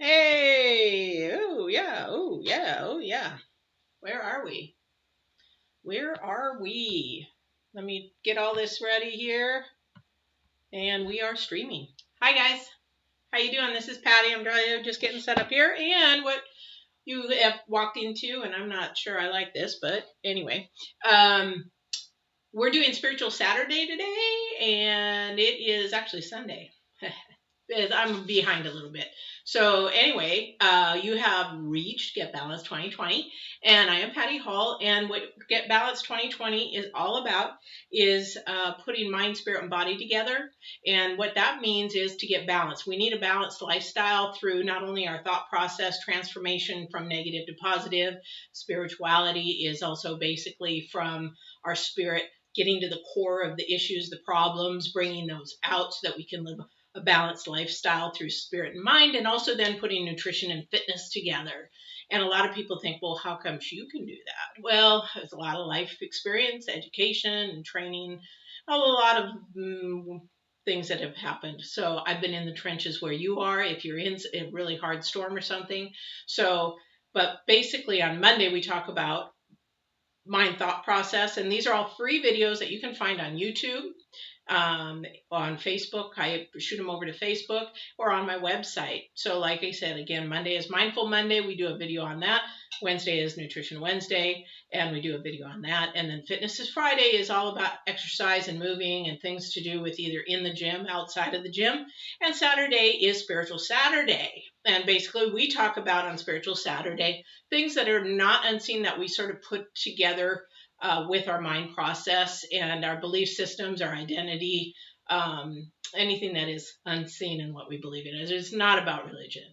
Hey, oh yeah, oh yeah, oh yeah. Where are we? Where are we? Let me get all this ready here, and we are streaming. Hi guys, how you doing? This is Patty. I'm just getting set up here, and what you have walked into, and I'm not sure I like this, but anyway, um, we're doing Spiritual Saturday today, and it is actually Sunday. I'm behind a little bit. So anyway, you have reached Get Balanced 2020, and I am Patty Hall. And what Get Balanced 2020 is all about is putting mind, spirit, and body together. And what that means is to get balanced. We need a balanced lifestyle through not only our thought process transformation from negative to positive. Spirituality is also basically from our spirit getting to the core of the issues, the problems, bringing those out so that we can live a balanced lifestyle through spirit and mind, and also then putting nutrition and fitness together. And a lot of people think, well, how come you can do that? Well, there's a lot of life experience, education, and training, a lot of things that have happened. So I've been in the trenches where you are if you're in a really hard storm or something. So, but basically on Monday, we talk about mind thought process, and these are all free videos that you can find on YouTube, on Facebook. I shoot them over to Facebook or on my website. So like I said, again, Monday is Mindful Monday. We do a video on that. Wednesday is Nutrition Wednesday, and we do a video on that. And then Fitness is Friday is all about exercise and moving and things to do with either in the gym, outside of the gym. And Saturday is Spiritual Saturday. And basically we talk about on Spiritual Saturday things that are not unseen that we sort of put together with our mind process and our belief systems, our identity, anything that is unseen in what we believe in. It's not about religion.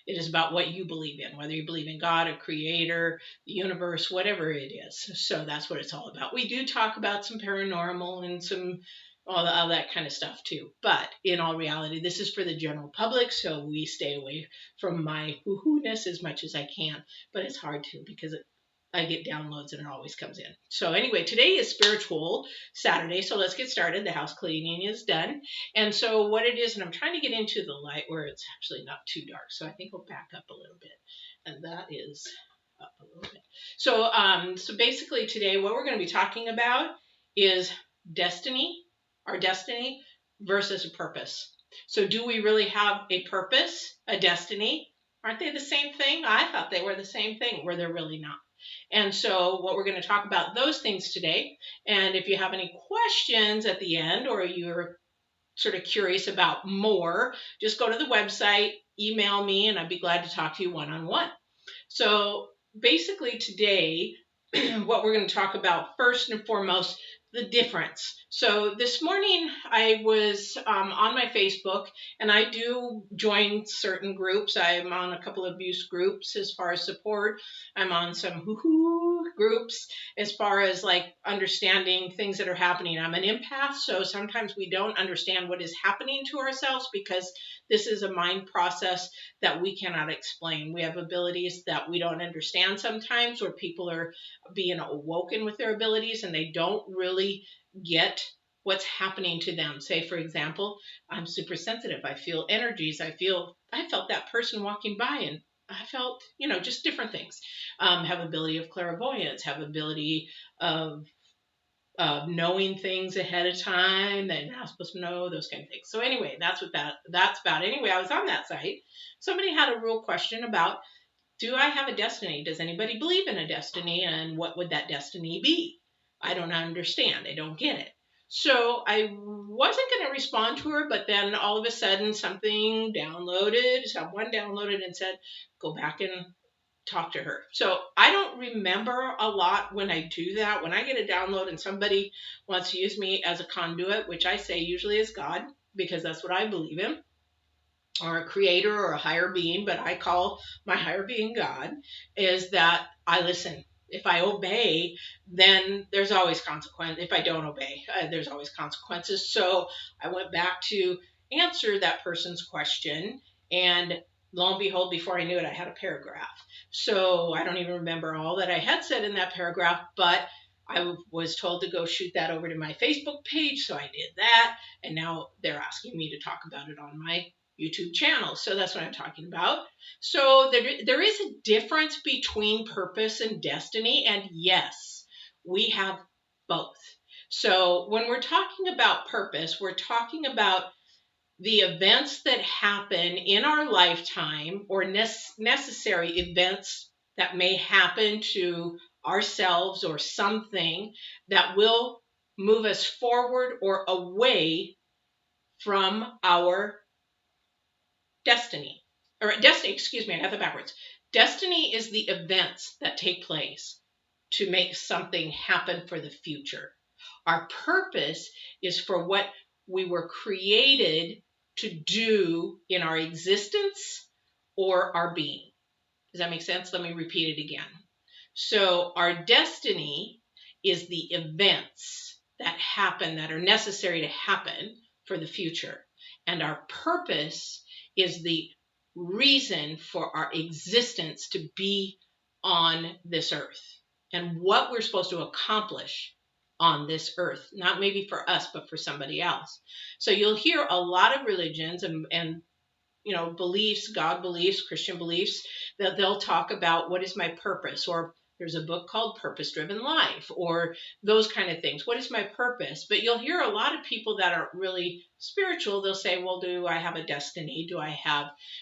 It is about what you believe in, whether you believe in God, a creator, the universe, whatever it is. So that's what it's all about. We do talk about some paranormal and some all that kind of stuff too. But in all reality, this is for the general public, so we stay away from my hoo-hoo-ness as much as I can. But it's hard to because I get downloads and it always comes in. So anyway, today is Spiritual Saturday, so let's get started. The house cleaning is done. And so what it is, and I'm trying to get into the light where it's actually not too dark, so I think we'll back up a little bit. And that is up a little bit. So basically today what we're going to be talking about is destiny, our destiny versus a purpose. So do we really have a purpose, a destiny? Aren't they the same thing? I thought they were the same thing, where they're really not. And so what we're going to talk about those things today. And if you have any questions at the end, or you're sort of curious about more, just go to the website, email me, and I'd be glad to talk to you one-on-one. So basically today, what we're going to talk about first and foremost, the difference. So this morning I was on my Facebook, and I do join certain groups. I'm on a couple of abuse groups as far as support. I'm on some hoo-hoo groups as far as like understanding things that are happening. I'm an empath, so sometimes we don't understand what is happening to ourselves because this is a mind process that we cannot explain. We have abilities that we don't understand sometimes, where people are being awoken with their abilities and they don't really get what's happening to them. Say, for example, I'm super sensitive. I feel energies. I felt that person walking by, and I felt, just different things. Have ability of clairvoyance, have ability of knowing things ahead of time that you're not supposed to know, those kind of things. So anyway, that's about. Anyway, I was on that site. Somebody had a real question about, do I have a destiny? Does anybody believe in a destiny? And what would that destiny be? I don't understand. I don't get it. So I wasn't going to respond to her, but then all of a sudden someone downloaded and said, go back and talk to her. So I don't remember a lot when I do that. When I get a download and somebody wants to use me as a conduit, which I say usually is God, because that's what I believe in, or a creator or a higher being, but I call my higher being God, is that I listen. If I obey, then there's always consequence. If I don't obey, there's always consequences. So I went back to answer that person's question, and lo and behold, before I knew it, I had a paragraph. So I don't even remember all that I had said in that paragraph, but I was told to go shoot that over to my Facebook page, so I did that, and now they're asking me to talk about it on my YouTube channel. So that's what I'm talking about. So there is a difference between purpose and destiny. And yes, we have both. So when we're talking about purpose, we're talking about the events that happen in our lifetime or necessary events that may happen to ourselves or something that will move us forward or away from our destiny. Or destiny, excuse me, I got that backwards. Destiny is the events that take place to make something happen for the future. Our purpose is for what we were created to do in our existence or our being. Does that make sense? Let me repeat it again. So our destiny is the events that happen that are necessary to happen for the future. And our purpose is the reason for our existence to be on this earth and what we're supposed to accomplish on this earth, not maybe for us, but for somebody else. So you'll hear a lot of religions and beliefs, God beliefs, Christian beliefs, that they'll talk about what is my purpose, or there's a book called Purpose Driven Life, or those kind of things. What is my purpose? But you'll hear a lot of people that are really spiritual. They'll say, well, do I have a destiny?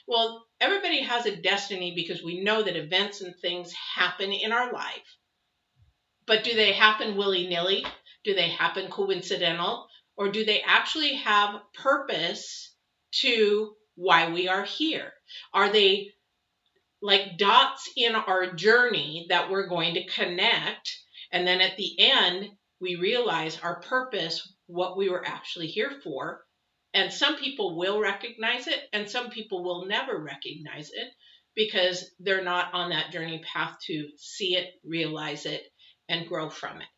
Well, everybody has a destiny because we know that events and things happen in our life. But do they happen willy-nilly? Do they happen coincidental? Or do they actually have purpose to why we are here? Are they like dots in our journey that we're going to connect? And then at the end, we realize our purpose, what we were actually here for. And some people will recognize it, and some people will never recognize it because they're not on that journey path to see it, realize it, and grow from it.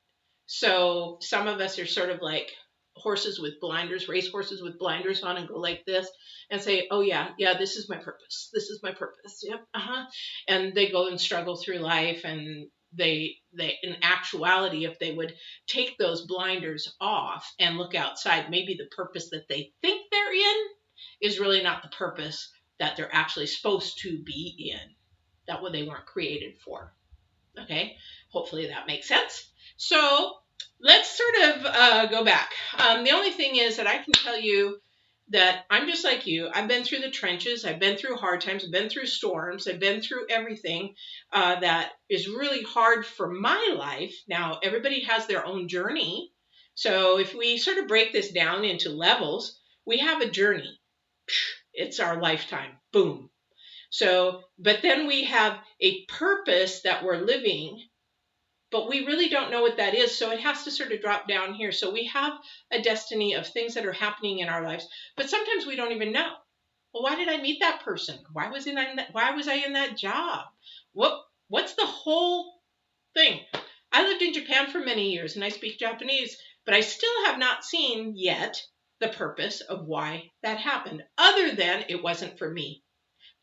So some of us are sort of like horses with blinders, race horses with blinders on, and go like this and say, oh yeah, this is my purpose. This is my purpose. Yep. And they go and struggle through life, and they in actuality, if they would take those blinders off and look outside, maybe the purpose that they think they're in is really not the purpose that they're actually supposed to be in, that what they weren't created for. Okay, hopefully that makes sense. So let's sort of go back. The only thing is that I can tell you that I'm just like you. I've been through the trenches. I've been through hard times. I've been through storms. I've been through everything that is really hard for my life. Now, everybody has their own journey. So if we sort of break this down into levels, we have a journey. It's our lifetime. Boom. So, but then we have a purpose that we're living, but we really don't know what that is. So it has to sort of drop down here. So we have a destiny of things that are happening in our lives, but sometimes we don't even know. Well, why did I meet that person? Why was I in that job? What's the whole thing? I lived in Japan for many years and I speak Japanese, but I still have not seen yet the purpose of why that happened, other than it wasn't for me.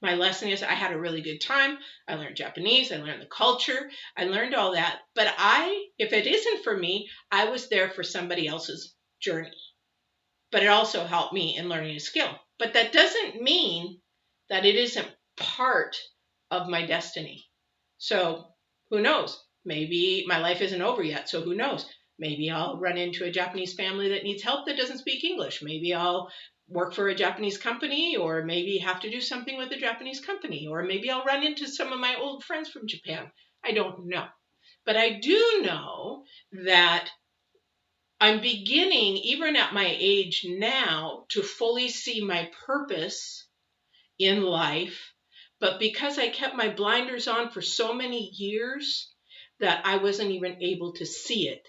My lesson is I had a really good time. I learned Japanese. I learned the culture. I learned all that. But if it isn't for me, I was there for somebody else's journey. But it also helped me in learning a skill. But that doesn't mean that it isn't part of my destiny. So who knows? Maybe my life isn't over yet. So who knows? Maybe I'll run into a Japanese family that needs help that doesn't speak English. Maybe I'll work for a Japanese company, or maybe have to do something with a Japanese company, or maybe I'll run into some of my old friends from Japan. I don't know. But I do know that I'm beginning, even at my age now, to fully see my purpose in life. But because I kept my blinders on for so many years that I wasn't even able to see it.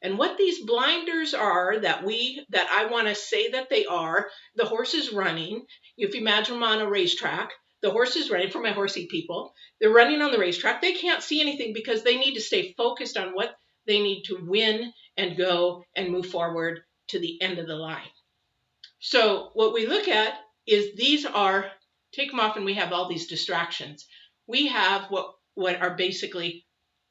And what these blinders are that I want to say that they are, the horse is running. If you imagine them on a racetrack, the horse is running, for my horsey people. They're running on the racetrack. They can't see anything because they need to stay focused on what they need to win and go and move forward to the end of the line. So what we look at is take them off and we have all these distractions. We have what are basically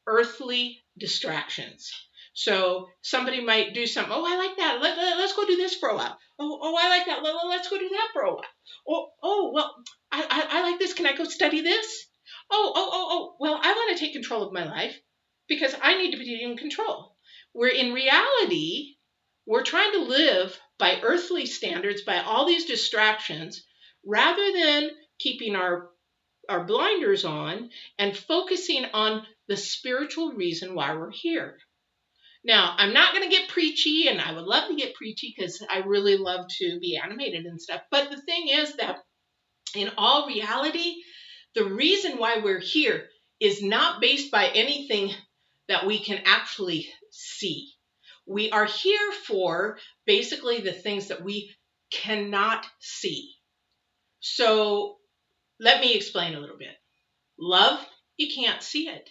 earthly distractions. So somebody might do something. Oh, I like that. Let's go do this for a while. Oh, I like that. Let's go do that for a while. Well, I like this. Can I go study this? Well, I want to take control of my life because I need to be in control. Where in reality, we're trying to live by earthly standards, by all these distractions, rather than keeping our blinders on and focusing on the spiritual reason why we're here. Now, I'm not going to get preachy, and I would love to get preachy because I really love to be animated and stuff. But the thing is that in all reality, the reason why we're here is not based by anything that we can actually see. We are here for basically the things that we cannot see. So let me explain a little bit. Love, you can't see it.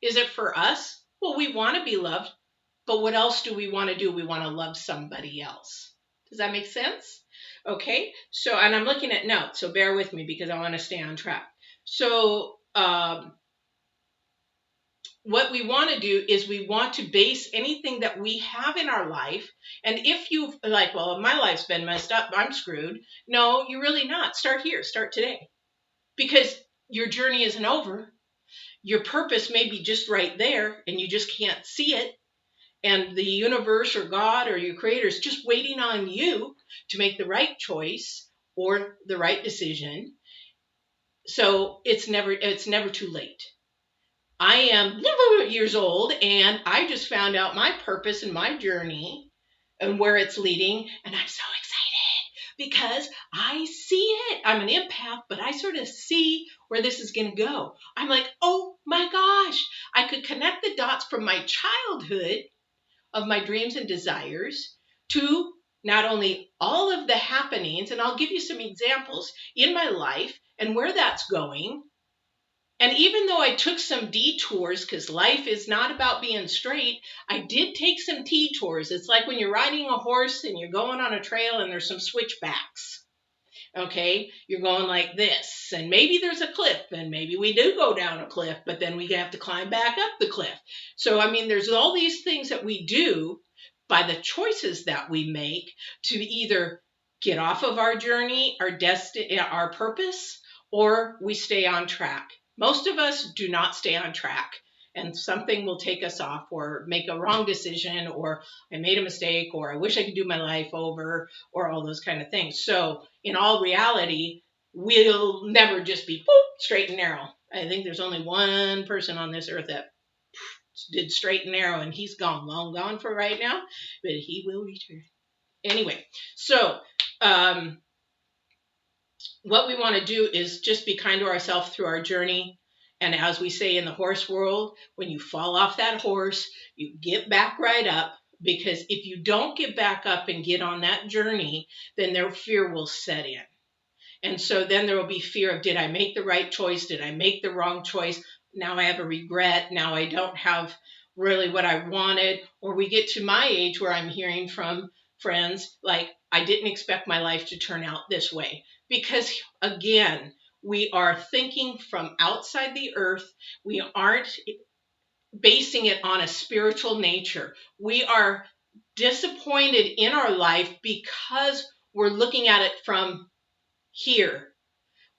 Is it for us? Well, we want to be loved, but what else do we want to do? We want to love somebody else. Does that make sense? Okay, so, and I'm looking at notes, so bear with me because I want to stay on track. So, what we want to do is we want to base anything that we have in our life. And if you like, well, my life's been messed up, I'm screwed. No, you're really not. Start here, start today. Because your journey isn't over. Your purpose may be just right there and you just can't see it. And the universe or God or your creator is just waiting on you to make the right choice or the right decision. So it's never too late. I am years old and I just found out my purpose and my journey and where it's leading. And I'm so excited because I see it. I'm an empath, but I sort of see where this is going to go. I'm like, oh my gosh, I could connect the dots from my childhood of my dreams and desires to not only all of the happenings, and I'll give you some examples in my life and where that's going. And even though I took some detours, because life is not about being straight, I did take some detours. It's like when you're riding a horse and you're going on a trail and there's some switchbacks. Okay, you're going like this, and maybe there's a cliff, and maybe we do go down a cliff, but then we have to climb back up the cliff. So, I mean, there's all these things that we do by the choices that we make to either get off of our journey, our destiny, our purpose, or we stay on track. Most of us do not stay on track, and something will take us off or make a wrong decision, or I made a mistake, or I wish I could do my life over, or all those kind of things. So in all reality, we'll never just be straight and narrow. I think there's only one person on this earth that did straight and narrow, and he's gone, long gone for right now, but he will return. Anyway, so what we want to do is just be kind to ourselves through our journey. And as we say in the horse world, when you fall off that horse, you get back right up, because if you don't get back up and get on that journey, then their fear will set in. And so then there will be fear of, did I make the right choice? Did I make the wrong choice? Now I have a regret. Now I don't have really what I wanted. Or we get to my age where I'm hearing from friends like, I didn't expect my life to turn out this way. Because again, we are thinking from outside the earth. We aren't basing it on a spiritual nature. We are disappointed in our life because we're looking at it from here.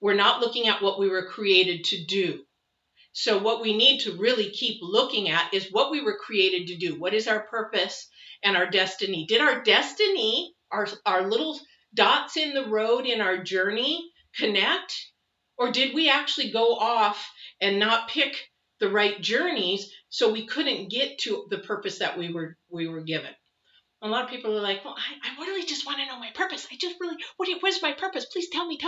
We're not looking at what we were created to do. So what we need to really keep looking at is what we were created to do. What is our purpose and our destiny? Did our destiny, our little dots in the road in our journey connect? Or did we actually go off and not pick the right journeys, so we couldn't get to the purpose that we were given? A lot of people are like, well, I really just want to know my purpose. I just really, what's my purpose? Please tell me.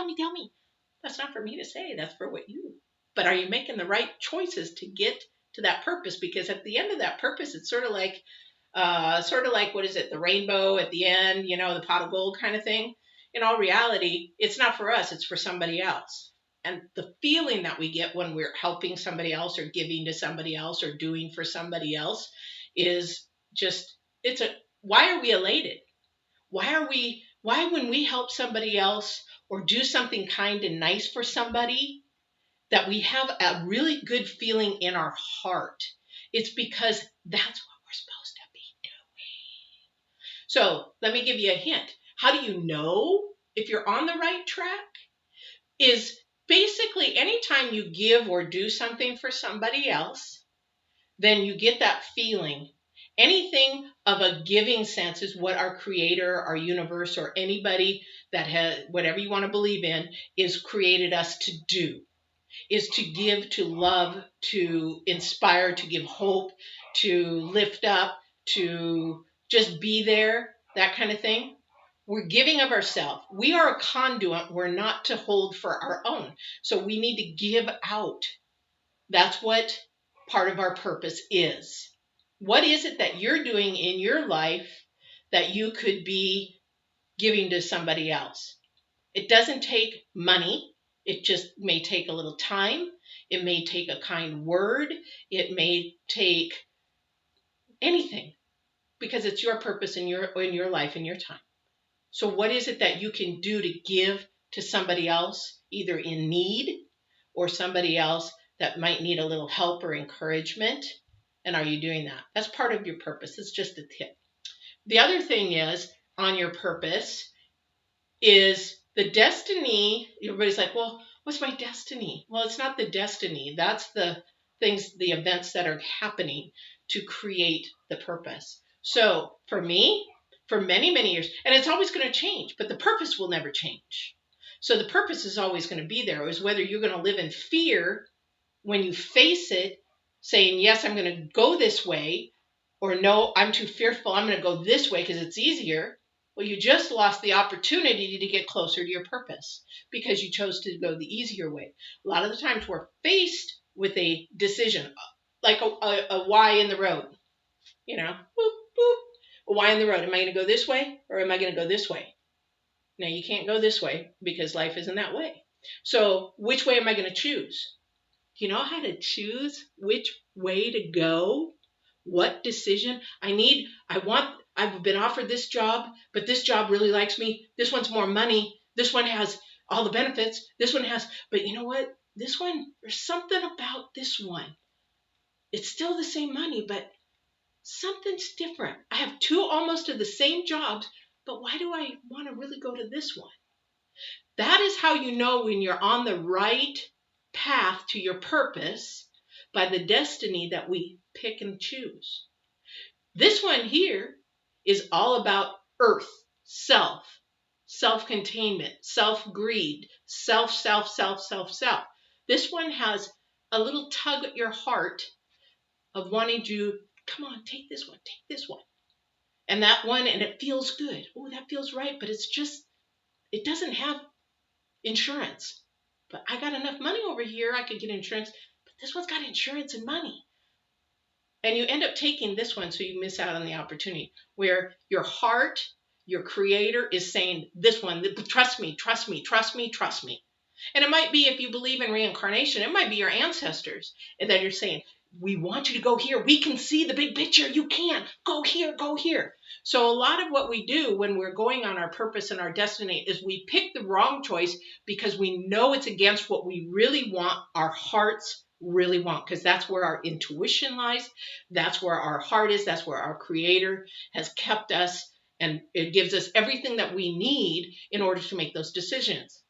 That's not for me to say. That's for what you. But are you making the right choices to get to that purpose? Because at the end of that purpose, it's sort of like, what is it? The rainbow at the end, the pot of gold kind of thing. In all reality, it's not for us. It's for somebody else. And the feeling that we get when we're helping somebody else or giving to somebody else or doing for somebody else is just, why are we elated? Why when we help somebody else or do something kind and nice for somebody, that we have a really good feeling in our heart? It's because that's what we're supposed to be. So let me give you a hint. How do you know if you're on the right track? Is basically anytime you give or do something for somebody else, then you get that feeling. Anything of a giving sense is what our creator, our universe, or anybody that has whatever you want to believe in is created us to do, is to give, to love, to inspire, to give hope, to lift up, to just be there, that kind of thing. We're giving of ourselves. We are a conduit. We're not to hold for our own. So we need to give out. That's what part of our purpose is. What is it that you're doing in your life that you could be giving to somebody else? It doesn't take money. It just may take a little time. It may take a kind word. It may take anything because it's your purpose in your life, in your time. So what is it that you can do to give to somebody else, either in need or somebody else that might need a little help or encouragement? And are you doing that? That's part of your purpose. It's just a tip. The other thing is on your purpose is the destiny. Everybody's like, well, what's my destiny? Well, it's not the destiny. That's the things, the events that are happening to create the purpose. So for me, for many, many years, and it's always going to change, but the purpose will never change. So the purpose is always going to be there. Is whether you're going to live in fear when you face it, saying, yes, I'm going to go this way, or no, I'm too fearful, I'm going to go this way because it's easier. Well, you just lost the opportunity to get closer to your purpose because you chose to go the easier way. A lot of the times we're faced with a decision, like a Y in the road, boop, boop, a Y in the road. Am I going to go this way or am I going to go this way? Now, you can't go this way because life isn't that way. So which way am I going to choose? Do you know how to choose which way to go? What decision? I've been offered this job, but this job really likes me. This one's more money. This one has all the benefits. This one has, but you know what? This one, there's something about this one. It's still the same money, but something's different. I have two almost of the same jobs, but why do I want to really go to this one? That is how you know when you're on the right path to your purpose, by the destiny that we pick and choose. This one here is all about earth, self-containment, self-greed, self. This one has a little tug at your heart of wanting to, come on, take this one. And that one, and it feels good. Oh, that feels right, but it doesn't have insurance. But I got enough money over here, I could get insurance. But this one's got insurance and money. And you end up taking this one, so you miss out on the opportunity where your heart, your creator is saying, this one, trust me. And it might be, if you believe in reincarnation, it might be your ancestors that you're saying, we want you to go here. We can see the big picture. You can go here. So a lot of what we do when we're going on our purpose and our destiny is we pick the wrong choice because we know it's against what we really want, our hearts really want, because that's where our intuition lies. That's where our heart is. That's where our creator has kept us, and it gives us everything that we need in order to make those decisions.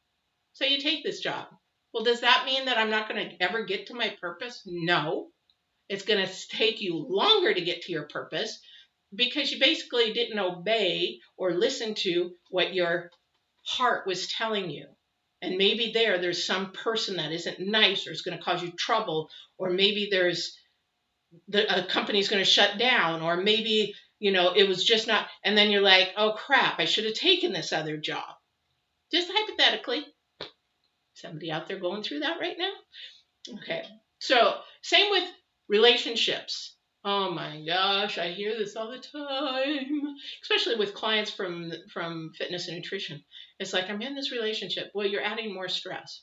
So you take this job. Well, does that mean that I'm not going to ever get to my purpose? No. It's going to take you longer to get to your purpose because you basically didn't obey or listen to what your heart was telling you. And maybe there's some person that isn't nice or is going to cause you trouble, or maybe a company's going to shut down, or maybe, it was just not, and then you're like, oh crap, I should have taken this other job. Just hypothetically. Somebody out there going through that right now? Okay. So same with relationships. Oh my gosh, I hear this all the time, especially with clients from fitness and nutrition. It's like, I'm in this relationship. Well, you're adding more stress.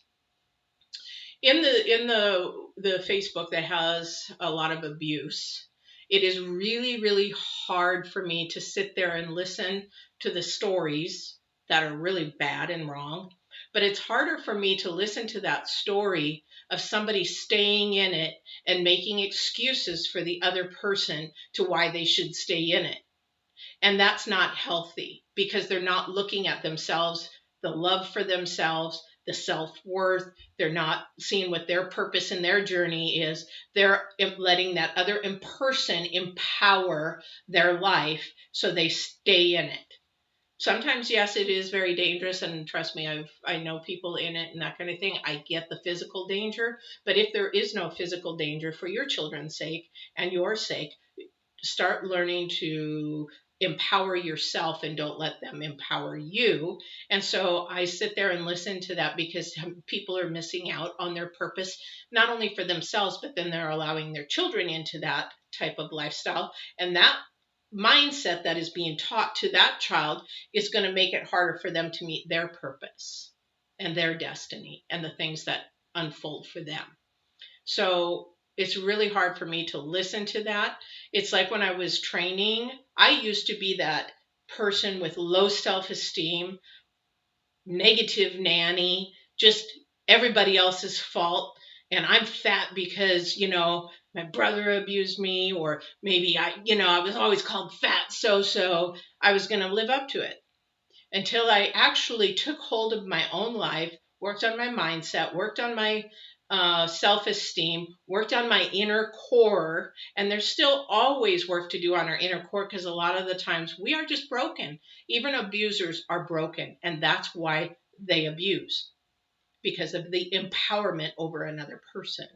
In the Facebook that has a lot of abuse, it is really, really hard for me to sit there and listen to the stories that are really bad and wrong. But it's harder for me to listen to that story of somebody staying in it and making excuses for the other person to why they should stay in it. And that's not healthy because they're not looking at themselves, the love for themselves, the self-worth. They're not seeing what their purpose in their journey is. They're letting that other person empower their life so they stay in it. Sometimes, yes, it is very dangerous, and trust me, I know people in it and that kind of thing. I get the physical danger, but if there is no physical danger, for your children's sake and your sake, start learning to empower yourself and don't let them empower you. And so I sit there and listen to that because people are missing out on their purpose, not only for themselves, but then they're allowing their children into that type of lifestyle. And that mindset that is being taught to that child is going to make it harder for them to meet their purpose and their destiny and the things that unfold for them. So it's really hard for me to listen to that. It's like when I was training, I used to be that person with low self-esteem, negative nanny, just everybody else's fault. And I'm fat because, my brother abused me, or maybe I was always called fat. So I was going to live up to it until I actually took hold of my own life, worked on my mindset, worked on my self-esteem, worked on my inner core. And there's still always work to do on our inner core because a lot of the times we are just broken. Even abusers are broken. And that's why they abuse, because of the empowerment over another person.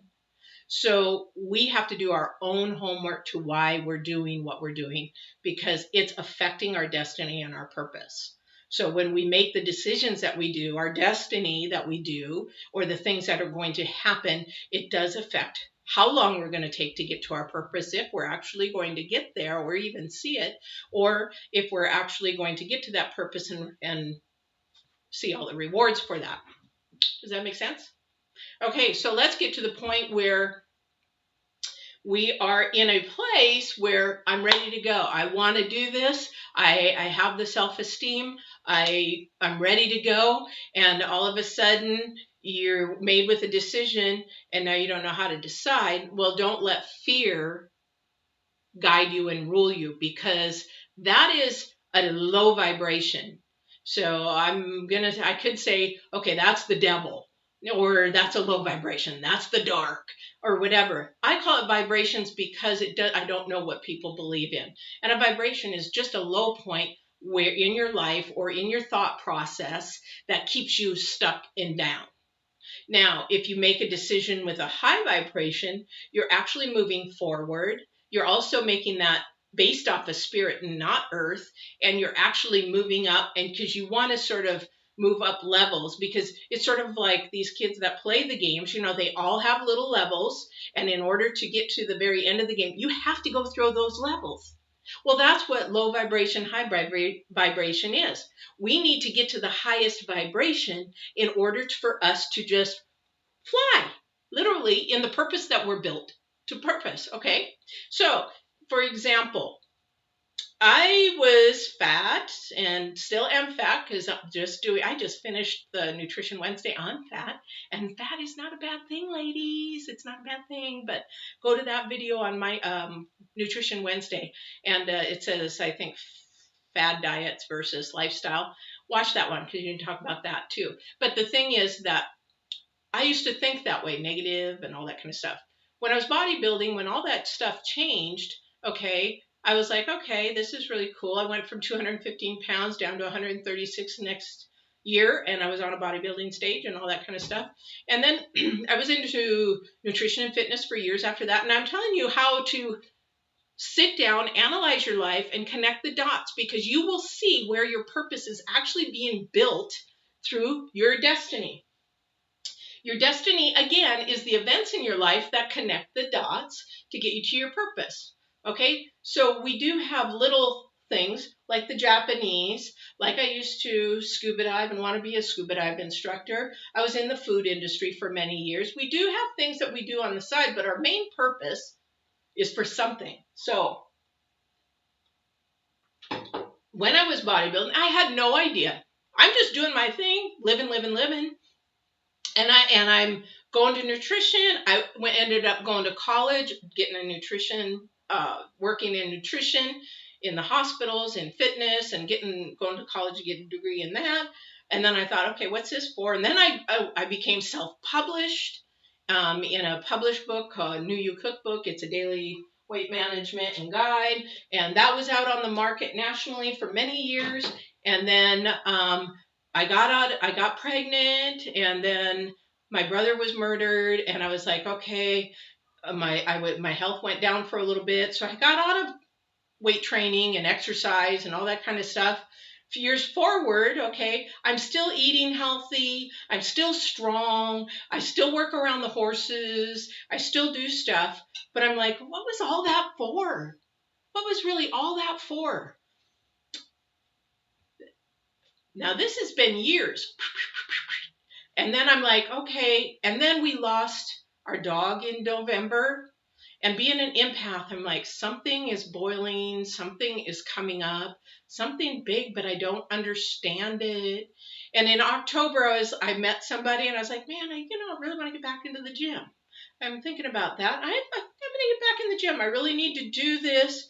So we have to do our own homework to why we're doing what we're doing, because it's affecting our destiny and our purpose. So when we make the decisions that we do, our destiny that we do, or the things that are going to happen, it does affect how long we're going to take to get to our purpose, if we're actually going to get there or even see it, or if we're actually going to get to that purpose and see all the rewards for that. Does that make sense? Okay, so let's get to the point where we are in a place where I'm ready to go. I want to do this. I have the self-esteem. I'm ready to go. And all of a sudden, you're made with a decision, and now you don't know how to decide. Well, don't let fear guide you and rule you, because that is a low vibration. So I could say, okay, that's the devil, or that's a low vibration, that's the dark, or whatever. I call it vibrations because I don't know what people believe in. And a vibration is just a low point where in your life or in your thought process that keeps you stuck and down. Now, if you make a decision with a high vibration, you're actually moving forward. You're also making that based off of spirit and not earth, and you're actually moving up, and because you want to sort of move up levels, because it's sort of like these kids that play the games, they all have little levels, and in order to get to the very end of the game, you have to go through those levels. Well, that's what low vibration, high vibration is. We need to get to the highest vibration in order for us to just fly, literally, in the purpose that we're built to purpose. Okay. So, for example, I was fat and still am fat because I just finished the Nutrition Wednesday on fat, and fat is not a bad thing, ladies. It's not a bad thing, but go to that video on my Nutrition Wednesday, and it says, I think, fad diets versus lifestyle. Watch that one because you can talk about that too. But the thing is that I used to think that way, negative and all that kind of stuff. When I was bodybuilding, when all that stuff changed, okay, I was like, okay, this is really cool. I went from 215 pounds down to 136 next year, and I was on a bodybuilding stage and all that kind of stuff. And then I was into nutrition and fitness for years after that. And I'm telling you how to sit down, analyze your life, and connect the dots, because you will see where your purpose is actually being built through your destiny. Your destiny, again, is the events in your life that connect the dots to get you to your purpose. Okay, so we do have little things like the Japanese, like I used to scuba dive and want to be a scuba dive instructor. I was in the food industry for many years. We do have things that we do on the side, but our main purpose is for something. So when I was bodybuilding, I had no idea. I'm just doing my thing, living. And I'm going to nutrition. I ended up going to college, getting a nutrition, working in nutrition. in the hospitals in fitness and going to college to get a degree in that. And then I thought, okay, what's this for? And then I became self-published in a published book called New You Cookbook. It's a daily weight management and guide, and that was out on the market nationally for many years. And then I got pregnant, and then my brother was murdered, and I was like, okay, my health went down for a little bit, so I got out of weight training and exercise and all that kind of stuff. Years forward, okay, I'm still eating healthy, I'm still strong, I still work around the horses, I still do stuff, but I'm like, what was all that for? What was really all that for? Now this has been years. And then I'm like, okay, and then we lost our dog in November. And being an empath, I'm like, something is boiling, something is coming up, something big, but I don't understand it. And in October, I met somebody, and I was like, man, I really want to get back into the gym. I'm thinking about that. I'm going to get back in the gym. I really need to do this.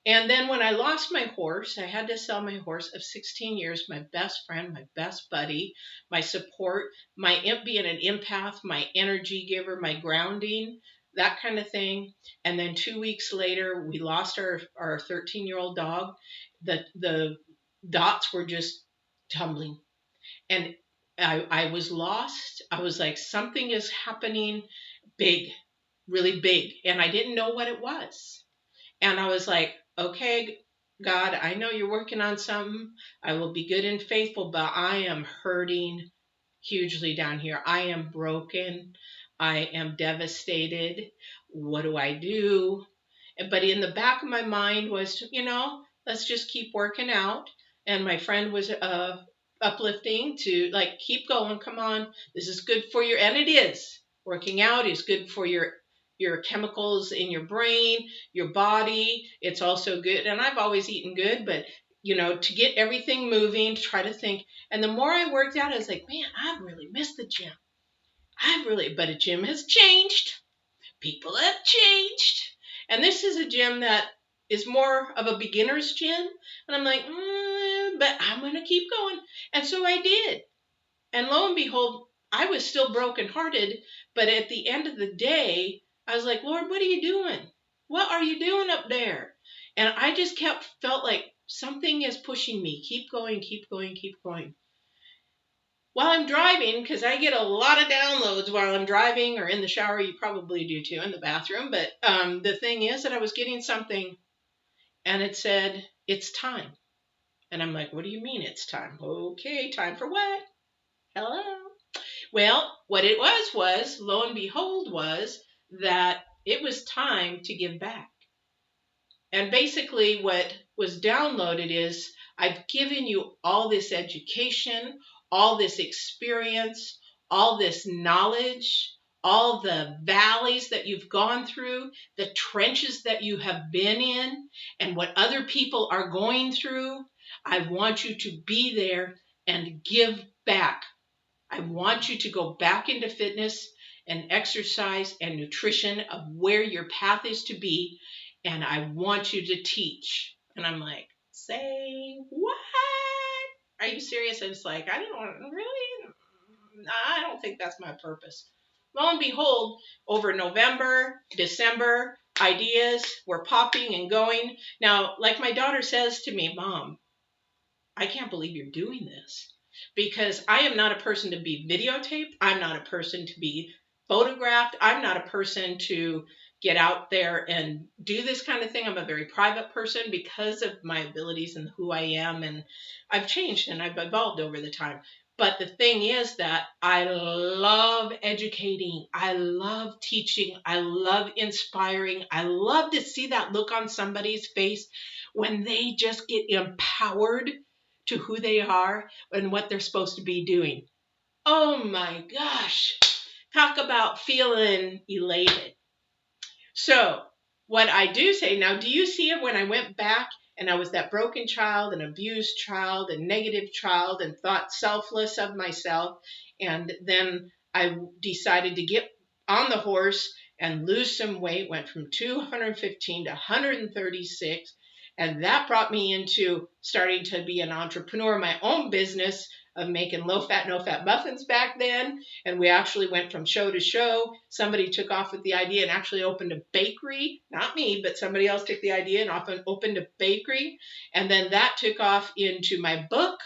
And then when I lost my horse, I had to sell my horse of 16 years, my best friend, my best buddy, my support, being an empath, my energy giver, my grounding, that kind of thing. And then 2 weeks later, we lost our 13-year-old dog. The dots were just tumbling. And I was lost. I was like, something is happening big, really big. And I didn't know what it was. And I was like, okay, God, I know you're working on something. I will be good and faithful, but I am hurting hugely down here. I am broken. I am devastated. What do I do? But in the back of my mind was, let's just keep working out. And my friend was uplifting to like, keep going. Come on. This is good for your, and it is. Working out is good for your chemicals in your brain, your body. It's also good. And I've always eaten good, but to get everything moving, to try to think. And the more I worked out, I was like, man, I've really missed the gym. But a gym has changed. People have changed. And this is a gym that is more of a beginner's gym. And I'm like, but I'm going to keep going. And so I did. And lo and behold, I was still brokenhearted. But at the end of the day, I was like, Lord, what are you doing? What are you doing up there? And I just felt like something is pushing me. Keep going, keep going, keep going. While I'm driving, because I get a lot of downloads while I'm driving or in the shower, you probably do too, in the bathroom. But the thing is that I was getting something, and it said, it's time. And I'm like, what do you mean it's time? Okay, time for what? Hello? Well, what it was, lo and behold, was that it was time to give back. And basically what was downloaded is, I've given you all this education, all this experience, all this knowledge, all the valleys that you've gone through, the trenches that you have been in, and what other people are going through. I want you to be there and give back. I want you to go back into fitness and exercise and nutrition of where your path is to be. And I want you to teach. And I'm like, say what? Are you serious? And it's like, I don't think that's my purpose. Lo and behold, over November, December, ideas were popping and going. Now, like my daughter says to me, Mom, I can't believe you're doing this. Because I am not a person to be videotaped. I'm not a person to be photographed. I'm not a person to get out there and do this kind of thing. I'm a very private person because of my abilities and who I am. And I've changed and I've evolved over the time. But the thing is that I love educating. I love teaching. I love inspiring. I love to see that look on somebody's face when they just get empowered to who they are and what they're supposed to be doing. Oh my gosh. Talk about feeling elated. So what I do say now, do you see it when I went back and I was that broken child, an abused child, a negative child, and thought selfless of myself. And then I decided to get on the horse and lose some weight, went from 215 to 136. And that brought me into starting to be an entrepreneur, my own business of making low fat, no fat muffins back then. And we actually went from show to show. Somebody took off with the idea and actually opened a bakery. Not me, but somebody else took the idea and often opened a bakery. And then that took off into my book.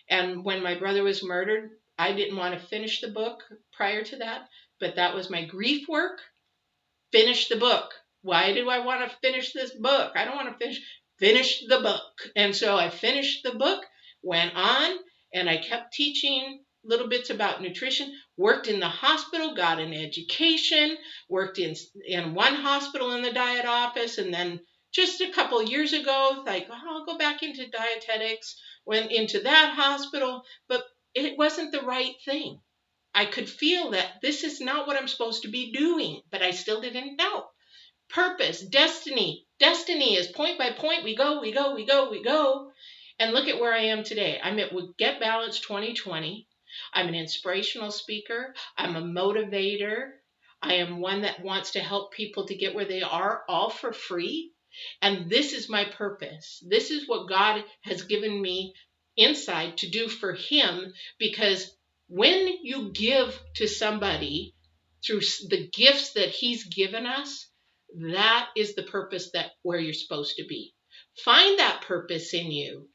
And when my brother was murdered, I didn't want to finish the book prior to that, but that was my grief work. Finish the book. Why do I want to finish this book? I don't want to finish the book. And so I finished the book, went on, and I kept teaching little bits about nutrition, worked in the hospital, got an education, worked in one hospital in the diet office, and then just a couple years ago, like, oh, I'll go back into dietetics, went into that hospital, but it wasn't the right thing. I could feel that this is not what I'm supposed to be doing, but I still didn't know. Purpose, destiny. Destiny is point by point. We go, we go, we go, we go. And look at where I am today. I'm at Get Balanced 2020. I'm an inspirational speaker. I'm a motivator. I am one that wants to help people to get where they are, all for free. And this is my purpose. This is what God has given me insight to do for Him, because when you give to somebody through the gifts that He's given us, that is the purpose that where you're supposed to be. Find that purpose in you.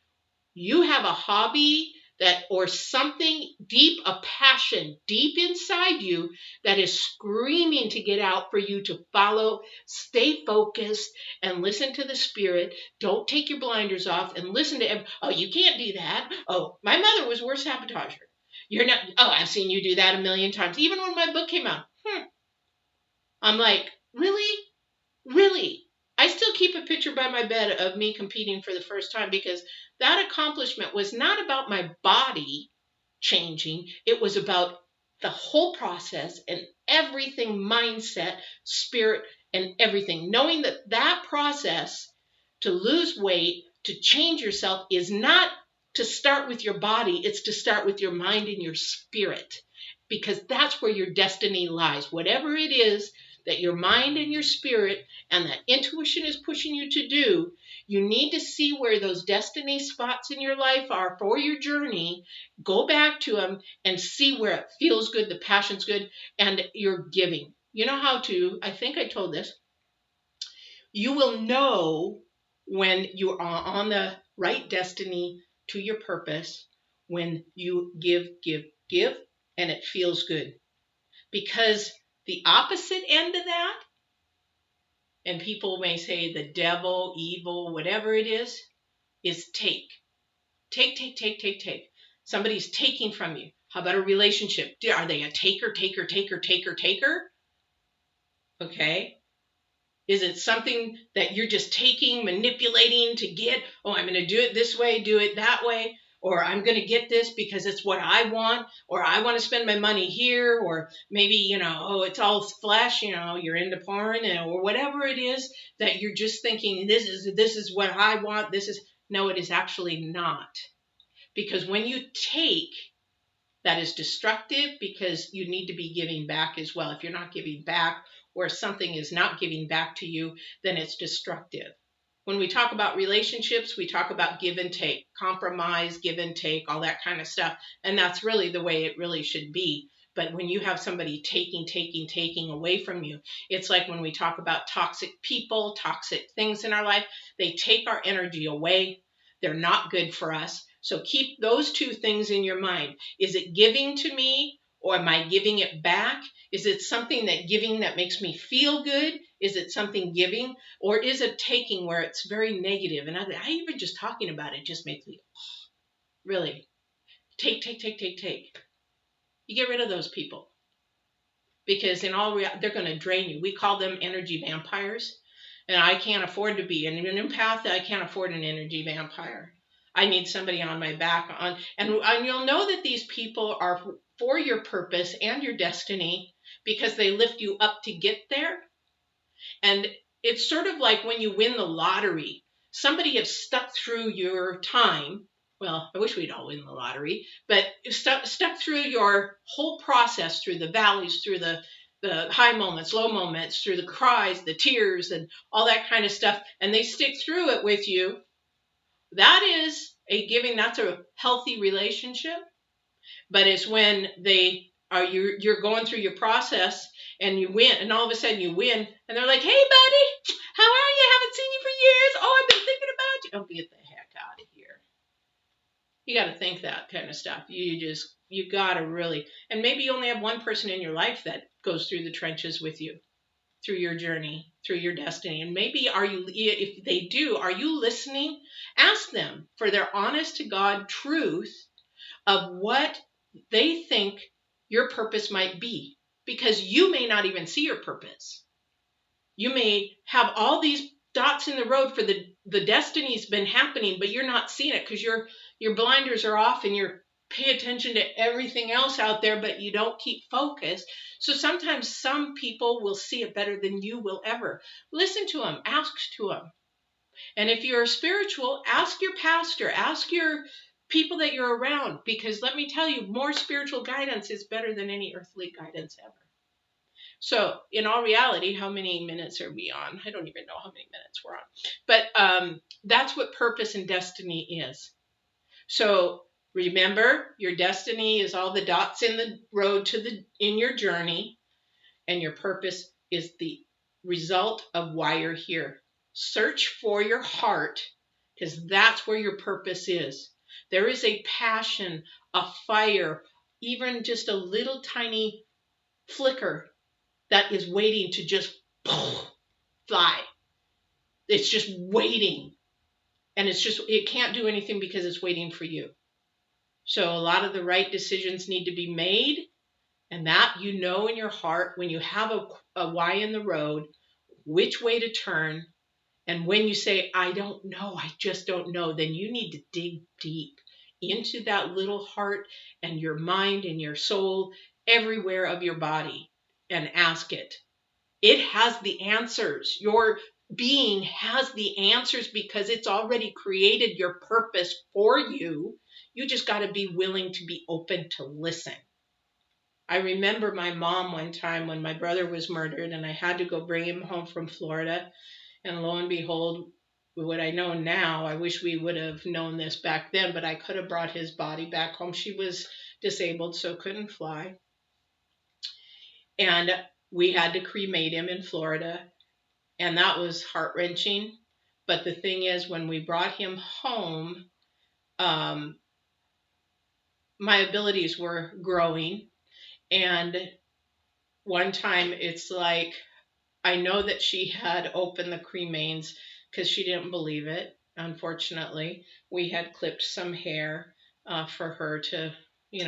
You have a hobby that or something deep, a passion deep inside you that is screaming to get out for you to follow. Stay focused and listen to the Spirit. Don't take your blinders off and listen to oh, you can't do that. Oh, my mother was worst sabotager. You're not. Oh, I've seen you do that a million times. Even when my book came out. I'm like, really? Really? I still keep a picture by my bed of me competing for the first time, because that accomplishment was not about my body changing. It was about the whole process and everything, mindset, spirit, and everything. Knowing that that process to lose weight, to change yourself, is not to start with your body. It's to start with your mind and your spirit, because that's where your destiny lies. Whatever it is that your mind and your spirit and that intuition is pushing you to do, you need to see where those destiny spots in your life are for your journey. Go back to them and see where it feels good, the passion's good, and you're giving. You know how to, I think I told this, you will know when you are on the right destiny to your purpose when you give, and it feels good. Because the opposite end of that, and people may say the devil, evil, whatever it is take. Take. Somebody's taking from you. How about a relationship? Are they a taker? Okay. Is it something that you're just taking, manipulating to get, oh, I'm going to do it this way, do it that way, or I'm going to get this because it's what I want, or I want to spend my money here, or maybe, oh, it's all flesh, you're into porn, or whatever it is that you're just thinking, this is what I want, no, it is actually not. Because when you take, that is destructive, because you need to be giving back as well. If you're not giving back, or something is not giving back to you, then it's destructive. When we talk about relationships, we talk about give and take, compromise, give and take, all that kind of stuff. And that's really the way it really should be. But when you have somebody taking away from you, it's like when we talk about toxic people, toxic things in our life, they take our energy away. They're not good for us. So keep those two things in your mind. Is it giving to me, or am I giving it back? Is it something that makes me feel good? Is it something giving? Or is it taking where it's very negative? And I even just talking about it just makes me, really, take. You get rid of those people. Because in all reality, they're going to drain you. We call them energy vampires. And I can't afford to be an empath. I can't afford an energy vampire. I need somebody on my back and you'll know that these people are for your purpose and your destiny, because they lift you up to get there. And it's sort of like when you win the lottery. Somebody has stuck through your time. Well, I wish we'd all win the lottery, but stuck through your whole process, through the valleys, through the the high moments, low moments, through the cries, the tears, and all that kind of stuff, and they stick through it with you, that is a giving, that's a healthy relationship. But it's when you're going through your process and you win, and all of a sudden you win, and they're like, "Hey, buddy, how are you? Haven't seen you for years. Oh, I've been thinking about you." Oh, get the heck out of here. You got to think that kind of stuff. You got to really, and maybe you only have one person in your life that goes through the trenches with you, through your journey, through your destiny. And maybe if they do, are you listening? Ask them for their honest to God truth of what they think your purpose might be, because you may not even see your purpose. You may have all these dots in the road for the destiny's been happening, but you're not seeing it because your blinders are off and you're pay attention to everything else out there, but you don't keep focused. So sometimes some people will see it better than you will ever. Listen to them, ask to them. And if you're spiritual, ask your pastor, ask your people that you're around, because let me tell you, more spiritual guidance is better than any earthly guidance ever. So in all reality, how many minutes are we on? I don't even know how many minutes we're on. But that's what purpose and destiny is. So remember, your destiny is all the dots in the road in your journey, and your purpose is the result of why you're here. Search for your heart, because that's where your purpose is. There is a passion, a fire, even just a little tiny flicker that is waiting to just fly. It's just waiting. And it can't do anything because it's waiting for you. So a lot of the right decisions need to be made. And that you know in your heart, when you have a why in the road, which way to turn. And when you say, "I don't know, I just don't know," then you need to dig deep into that little heart and your mind and your soul, everywhere of your body, and ask it. It has the answers. Your being has the answers because it's already created your purpose for you. You just got to be willing to be open to listen. I remember my mom one time when my brother was murdered and I had to go bring him home from Florida. And lo and behold, what I know now, I wish we would have known this back then, but I could have brought his body back home. She was disabled, so couldn't fly. And we had to cremate him in Florida. And that was heart-wrenching. But the thing is, when we brought him home, my abilities were growing. And one time it's like, I know that she had opened the cremains because she didn't believe it. Unfortunately, we had clipped some hair for her to,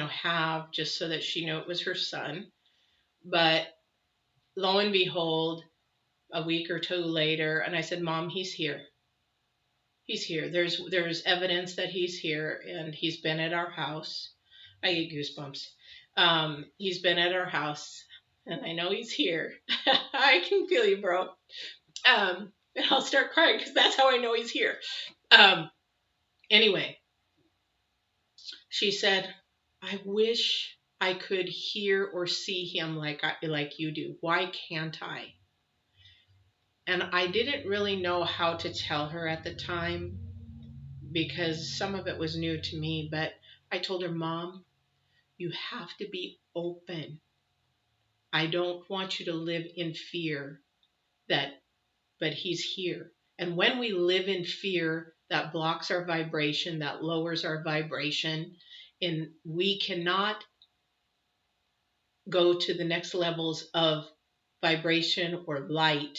have, just so that she knew it was her son. But lo and behold, a week or two later, and I said, "Mom, he's here. He's here. There's evidence that he's here, and he's been at our house." I get goosebumps. He's been at our house, and I know he's here. I can feel you, bro. And I'll start crying because that's how I know he's here. Anyway, she said, "I wish I could hear or see him like you do. Why can't I?" And I didn't really know how to tell her at the time because some of it was new to me. But I told her, "Mom, you have to be open. I don't want you to live in fear but he's here." And when we live in fear, that blocks our vibration, that lowers our vibration, and we cannot go to the next levels of vibration or light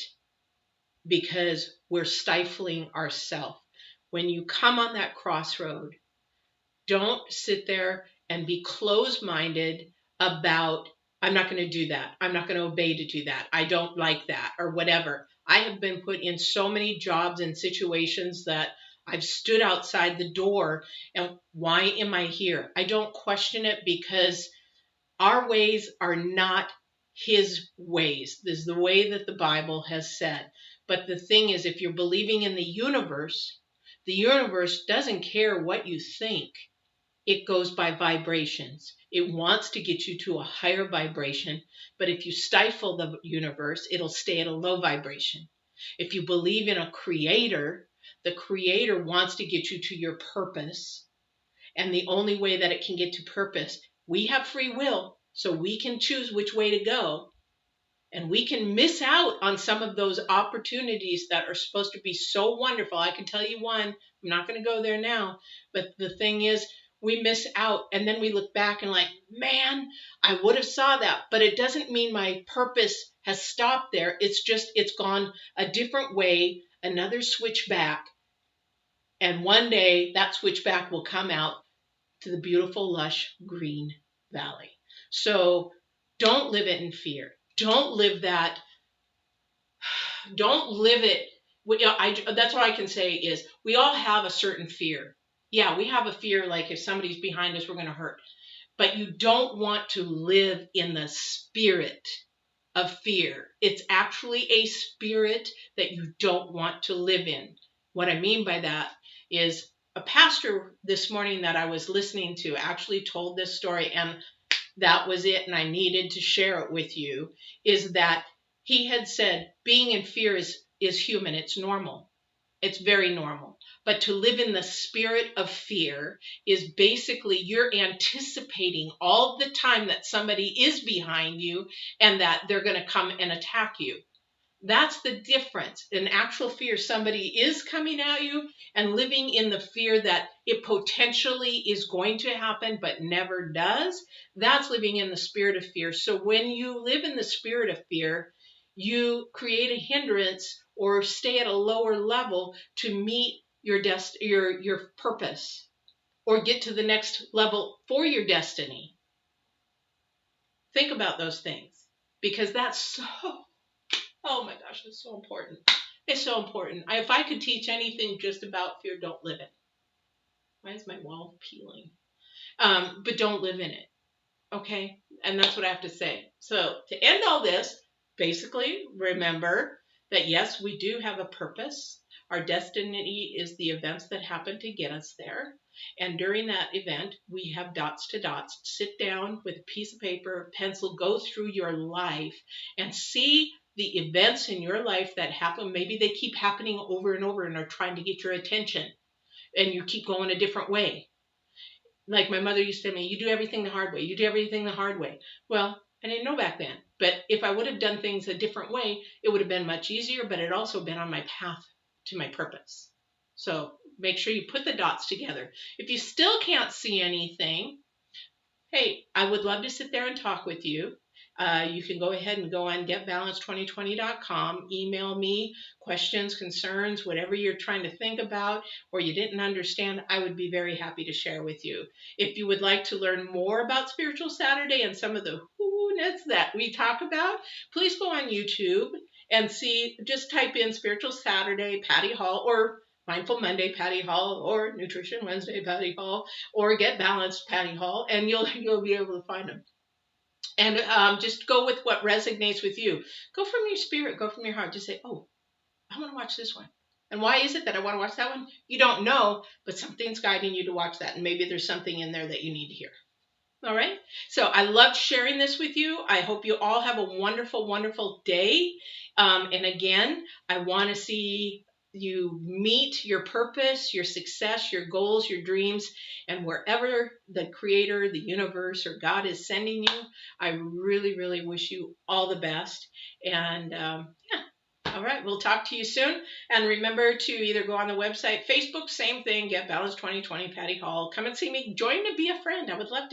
because we're stifling ourselves. When you come on that crossroad, don't sit there and be closed-minded about, "I'm not going to do that. I'm not going to obey to do that. I don't like that," or whatever. I have been put in so many jobs and situations that I've stood outside the door and why am I here? I don't question it because our ways are not his ways. This is the way that the Bible has said. But the thing is, if you're believing in the universe doesn't care what you think. it goes by vibrations. It wants to get you to a higher vibration, but if you stifle the universe, it'll stay at a low vibration. If you believe in a creator, the creator wants to get you to your purpose. And the only way that it can get to purpose, we have free will, so we can choose which way to go. And we can miss out on some of those opportunities that are supposed to be so wonderful. I can tell you one, I'm not going to go there now, but the thing is, we miss out and then we look back and like, man, I would have saw that, but it doesn't mean my purpose has stopped there. It's just, it's gone a different way, another switchback. And one day that switchback will come out to the beautiful, lush green valley. So don't live it in fear. Don't live that. Don't live it. That's what I can say is we all have a certain fear. Yeah, we have a fear like if somebody's behind us, we're going to hurt. But you don't want to live in the spirit of fear. It's actually a spirit that you don't want to live in. What I mean by that is a pastor this morning that I was listening to actually told this story, and that was it, and I needed to share it with you, is that he had said being in fear is human. It's normal. It's very normal. But to live in the spirit of fear is basically you're anticipating all the time that somebody is behind you and that they're going to come and attack you. That's the difference. In actual fear, somebody is coming at you, and living in the fear that it potentially is going to happen but never does. That's living in the spirit of fear. So when you live in the spirit of fear, you create a hindrance or stay at a lower level to meet your purpose or get to the next level for your destiny. Think about those things, because that's so, oh my gosh, it's so important. It's so important. If I could teach anything just about fear, don't live it. Why is my wall peeling? But don't live in it. Okay? And that's what I have to say. So to end all this, basically, remember that yes, we do have a purpose. Our destiny is the events that happen to get us there. And during that event, we have dots to dots. Sit down with a piece of paper, pencil, go through your life and see the events in your life that happen. Maybe they keep happening over and over and are trying to get your attention, and you keep going a different way. Like my mother used to tell me, you do everything the hard way. You do everything the hard way. Well, I didn't know back then. But if I would have done things a different way, it would have been much easier, but it also been on my path to my purpose. So make sure you put the dots together. If you still can't see anything, hey, I would love to sit there and talk with you. You can go ahead and go on getbalance2020.com, email me questions, concerns, whatever you're trying to think about or you didn't understand. I would be very happy to share with you. If you would like to learn more about Spiritual Saturday and some of the who-ness that we talk about, please go on YouTube and see, just type in Spiritual Saturday, Patty Hall, or Mindful Monday, Patty Hall, or Nutrition Wednesday, Patty Hall, or Get Balanced, Patty Hall, and you'll be able to find them. And just go with what resonates with you. Go from your spirit, go from your heart. Just say, oh, I want to watch this one. And why is it that I want to watch that one? You don't know, but something's guiding you to watch that. And maybe there's something in there that you need to hear. All right. So I loved sharing this with you. I hope you all have a wonderful, wonderful day. And again, I want to see you meet your purpose, your success, your goals, your dreams, and wherever the creator, the universe, or God is sending you. I really, really wish you all the best. And yeah. All right, we'll talk to you soon. And remember to either go on the website, Facebook, same thing, Get Balance 2020, Patty Hall. Come and see me. Join to be a friend. I would love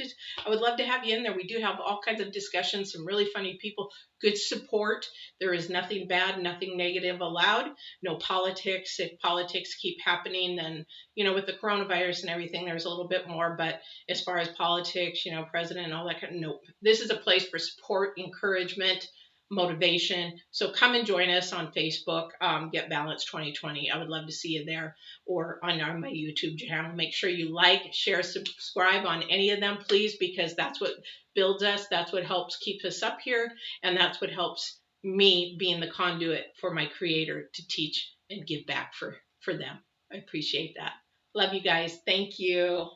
to have you in there. We do have all kinds of discussions, some really funny people, good support. There is nothing bad, nothing negative allowed. No politics. If politics keep happening, then, with the coronavirus and everything, there's a little bit more. But as far as politics, president and all that kind of, nope. This is a place for support, encouragement, motivation. So come and join us on Facebook, Get Balance 2020. I would love to see you there, or on my YouTube channel. Make sure you like, share, subscribe on any of them, please, because that's what builds us. That's what helps keep us up here. And that's what helps me being the conduit for my creator to teach and give back for them. I appreciate that. Love you guys. Thank you.